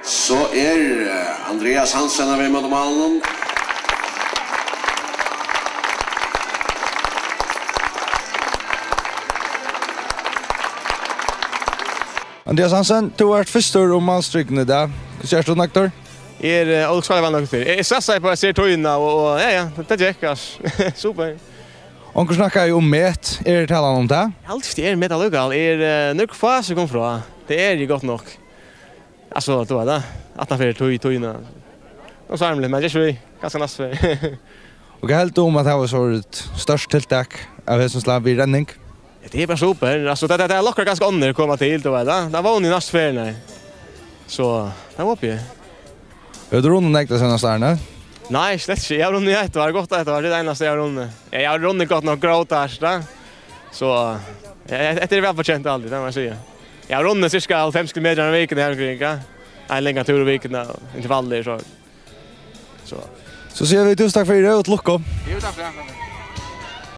Så Andreas Hansen av mot malen. Andreas Hansen, du har vært førstor om malstrykene der. Hva kjørst du naktor? Och ska vara något för. Stressar på att se tojerna och ja, det jäckas. Super. Onkel snackar ju om met. Det talar om det? Allt det med det lokal nog fast kom från. Det ju gott nog. Alltså då där. Att han för tojerna. Och så är det men det är ju ganska näst för. Och helt om att det var så ett störst tilltak av det som slav vid renning. Det är bara super. Alltså det lockar ganska andra komma till då där. Det var ju näst för nej. Så det var uppe. Har du runnit näkta sen starna? Nej, slett inte. Jag runnit ett var gott att det var det enda jag runnit. Jag har runnit gott nog gråtast där. Så det är väl förtjänt alltid, det måste jag säga. Jag har runnit cirka 50 km i veckan här omkring. En längre tur i veckan intervaller så. Så ser vi tusen tack för det och lucka. Jo, tack för det.